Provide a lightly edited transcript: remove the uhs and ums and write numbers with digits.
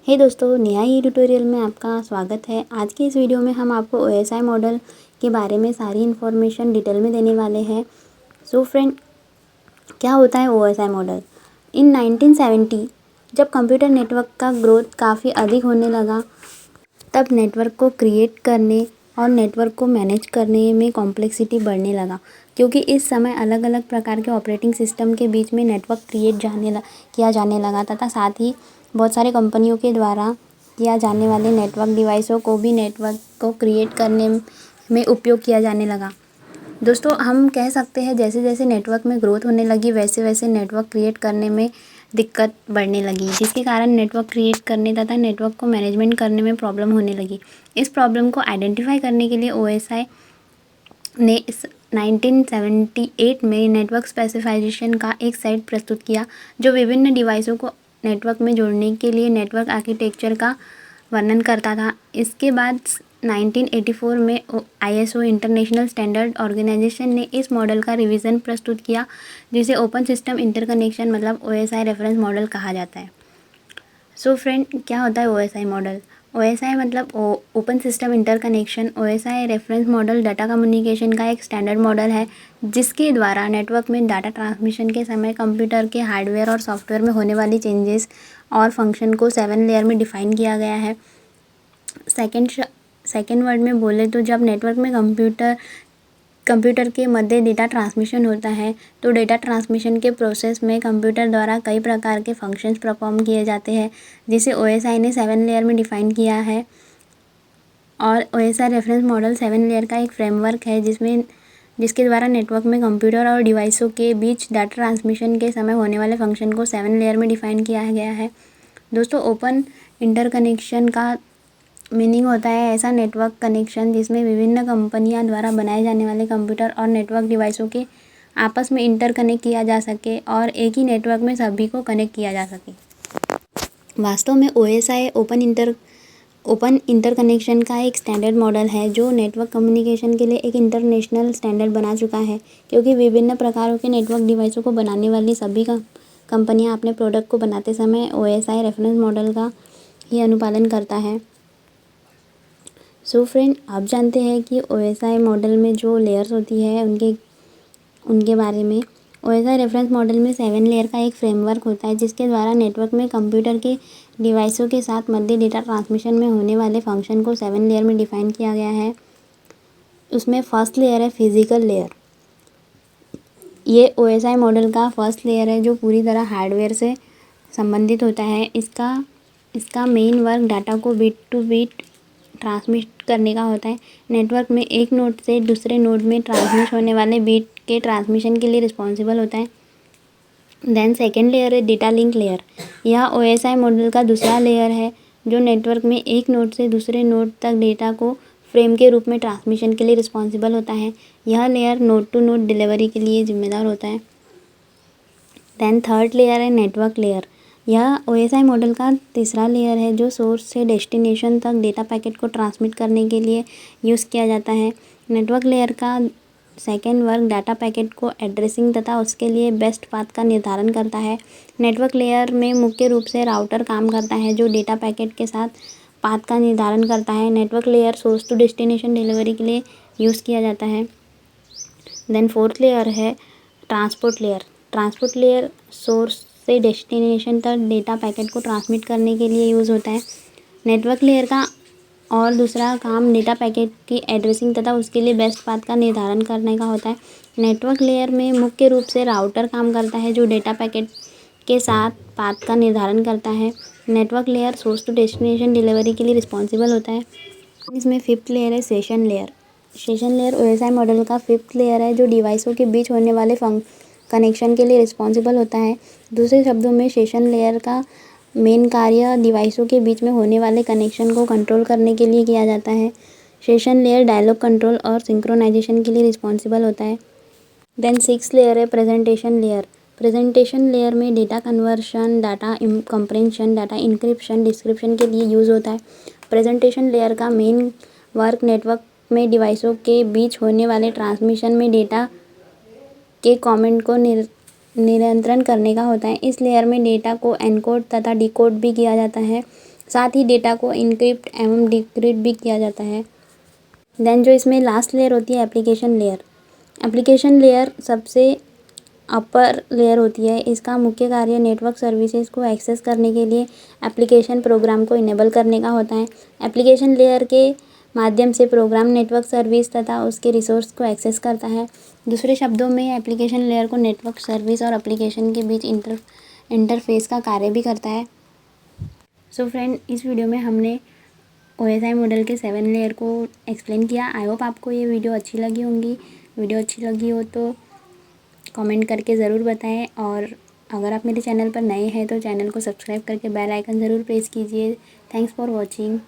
हे दोस्तों, नेहा ई ट्यूटोरियल में आपका स्वागत है। आज की इस वीडियो में हम आपको ओएसआई मॉडल के बारे में सारी इन्फॉर्मेशन डिटेल में देने वाले हैं। सो फ्रेंड, क्या होता है ओएसआई मॉडल? इन 1970 जब कंप्यूटर नेटवर्क का ग्रोथ काफ़ी अधिक होने लगा, तब नेटवर्क को क्रिएट करने और नेटवर्क को मैनेज करने में कॉम्प्लेक्सिटी बढ़ने लगा, क्योंकि इस समय अलग अलग प्रकार के ऑपरेटिंग सिस्टम के बीच में नेटवर्क क्रिएट किया जाने लगा तथा साथ ही बहुत सारे कंपनियों के द्वारा किया जाने वाले नेटवर्क डिवाइसों को भी नेटवर्क को क्रिएट करने में उपयोग किया जाने लगा। दोस्तों, हम कह सकते हैं जैसे जैसे नेटवर्क में ग्रोथ होने लगी वैसे वैसे नेटवर्क क्रिएट करने में दिक्कत बढ़ने लगी, जिसके कारण नेटवर्क क्रिएट करने तथा नेटवर्क को मैनेजमेंट करने में प्रॉब्लम होने लगी। इस प्रॉब्लम को आइडेंटिफाई करने के लिए ओएसआई ने इस 1978 में नेटवर्क स्पेसिफिकेशन का एक सेट प्रस्तुत किया, जो विभिन्न डिवाइसों को नेटवर्क में जोड़ने के लिए नेटवर्क आर्किटेक्चर का वर्णन करता था। इसके बाद 1984 में आईएसओ इंटरनेशनल स्टैंडर्ड ऑर्गेनाइजेशन ने इस मॉडल का रिवीजन प्रस्तुत किया, जिसे ओपन सिस्टम इंटरकनेक्शन मतलब ओएसआई रेफरेंस मॉडल कहा जाता है। सो फ्रेंड, क्या होता है ओएसआई मॉडल? ओएसआई मतलब open system interconnection. OSI reference model data communication का एक स्टैंडर्ड मॉडल है, जिसके द्वारा नेटवर्क में डाटा ट्रांसमिशन के समय कंप्यूटर के हार्डवेयर और सॉफ्टवेयर में होने वाली चेंजेस और फंक्शन को 7 लेयर में डिफाइन किया गया है। सेकेंड वर्ड में बोले तो जब नेटवर्क में कंप्यूटर के मध्य डेटा ट्रांसमिशन होता है, तो डेटा ट्रांसमिशन के प्रोसेस में कंप्यूटर द्वारा कई प्रकार के फंक्शंस परफॉर्म किए जाते हैं, जिसे ओएसआई ने 7 लेयर में डिफाइन किया है। और ओएसआई रेफरेंस मॉडल 7 लेयर का एक फ्रेमवर्क है जिसके द्वारा नेटवर्क में कंप्यूटर और डिवाइसों के बीच डाटा ट्रांसमिशन के समय होने वाले फंक्शन को 7 लेयर में डिफाइन किया गया है। दोस्तों, ओपन इंटरकनेक्शन का मीनिंग होता है ऐसा नेटवर्क कनेक्शन जिसमें विभिन्न कंपनियां द्वारा बनाए जाने वाले कंप्यूटर और नेटवर्क डिवाइसों के आपस में इंटरकनेक्ट किया जा सके और एक ही नेटवर्क में सभी को कनेक्ट किया जा सके। वास्तव में ओएसआई ओपन इंटरकनेक्शन का एक स्टैंडर्ड मॉडल है, जो नेटवर्क कम्युनिकेशन के लिए एक इंटरनेशनल स्टैंडर्ड बना चुका है, क्योंकि विभिन्न प्रकारों के नेटवर्क डिवाइसों को बनाने वाली सभी कंपनियां अपने प्रोडक्ट को बनाते समय ओएसआई रेफरेंस मॉडल का ही अनुपालन करता है। सो फ्रेंड, आप जानते हैं कि ओएसआई मॉडल में जो लेयर्स होती है उनके बारे में। ओएसआई रेफरेंस मॉडल में 7 लेयर का एक फ्रेमवर्क होता है, जिसके द्वारा नेटवर्क में कंप्यूटर के डिवाइसों के साथ मध्य डेटा ट्रांसमिशन में होने वाले फंक्शन को 7 लेयर में डिफाइन किया गया है। उसमें फर्स्ट लेयर है फिजिकल लेयर। ये ओएसआई मॉडल का फर्स्ट लेयर है, जो पूरी तरह हार्डवेयर से संबंधित होता है। इसका मेन वर्क डाटा को बिट टू बिट ट्रांसमिट करने का होता है। नेटवर्क में एक नोड से दूसरे नोड में ट्रांसमिट होने वाले बिट के ट्रांसमिशन के लिए रिस्पॉन्सिबल होता है। देन सेकेंड लेयर है डेटा लिंक लेयर। यह ओएसआई मॉडल का दूसरा लेयर है, जो नेटवर्क में एक नोड से दूसरे नोड तक डेटा को फ्रेम के रूप में ट्रांसमिशन के लिए रिस्पॉन्सिबल होता है। यह layer node to node delivery के लिए जिम्मेदार होता है। देन थर्ड लेयर है नेटवर्क लेयर। यह ओएसआई मॉडल का तीसरा लेयर है, जो सोर्स से डेस्टिनेशन तक डेटा पैकेट को ट्रांसमिट करने के लिए यूज़ किया जाता है। नेटवर्क लेयर का सेकेंड वर्क डाटा पैकेट को एड्रेसिंग तथा उसके लिए बेस्ट पाथ का निर्धारण करता है। नेटवर्क लेयर में मुख्य रूप से राउटर काम करता है, जो डेटा पैकेट के साथ पाथ का निर्धारण करता है। Network layer source to destination delivery के लिए यूज़ किया जाता है। देन फोर्थ लेयर है transport layer. Transport layer source से डेस्टिनेशन तक डेटा पैकेट को ट्रांसमिट करने के लिए यूज़ होता है। नेटवर्क लेयर का और दूसरा काम डेटा पैकेट की एड्रेसिंग तथा उसके लिए बेस्ट पाथ का निर्धारण करने का होता है। नेटवर्क लेयर में मुख्य रूप से राउटर काम करता है, जो डेटा पैकेट के साथ पाथ का निर्धारण करता है। Network layer source to destination delivery के लिए रिस्पॉन्सिबल होता है। इसमें फिफ्थ लेयर है session layer. Session layer OSI model का फिफ्थ लेयर है, जो डिवाइसों के बीच होने वाले कनेक्शन के लिए रिस्पॉन्सिबल होता है। दूसरे शब्दों में सेशन लेयर का मेन कार्य डिवाइसों के बीच में होने वाले कनेक्शन को कंट्रोल करने के लिए किया जाता है। सेशन लेयर डायलॉग कंट्रोल और सिंक्रोनाइजेशन के लिए रिस्पॉन्सिबल होता है। देन सिक्स लेयर है प्रेजेंटेशन लेयर। प्रेजेंटेशन लेयर में data conversion, data compression, data encryption, description के लिए यूज़ होता है। प्रेजेंटेशन लेयर का मेन वर्क नेटवर्क में डिवाइसों के बीच होने वाले ट्रांसमिशन में डेटा के कमेंट को नियंत्रण करने का होता है। इस लेयर में डेटा को एनकोड तथा डिकोड भी किया जाता है। साथ ही डेटा को इनक्रिप्ट एवं डिक्रिप्ट भी किया जाता है। देन जो इसमें लास्ट लेयर होती है एप्लीकेशन लेयर। एप्लीकेशन लेयर सबसे अपर लेयर होती है। इसका मुख्य कार्य नेटवर्क सर्विसेज को एक्सेस करने के लिए एप्लीकेशन प्रोग्राम को इनेबल करने का होता है। एप्लीकेशन लेयर के माध्यम से प्रोग्राम नेटवर्क सर्विस तथा उसके रिसोर्स को एक्सेस करता है। दूसरे शब्दों में एप्लीकेशन लेयर को नेटवर्क सर्विस और एप्लीकेशन के बीच इंटरफेस का कार्य भी करता है। सो फ्रेंड, इस वीडियो में हमने OSI मॉडल के 7 लेयर को एक्सप्लेन किया। आई होप आपको ये वीडियो अच्छी लगी होंगी। वीडियो अच्छी लगी हो तो कमेंट करके ज़रूर बताएं, और अगर आप मेरे चैनल पर नए हैं तो चैनल को सब्सक्राइब करके बेल आइकन ज़रूर प्रेस कीजिए। Thanks for watching.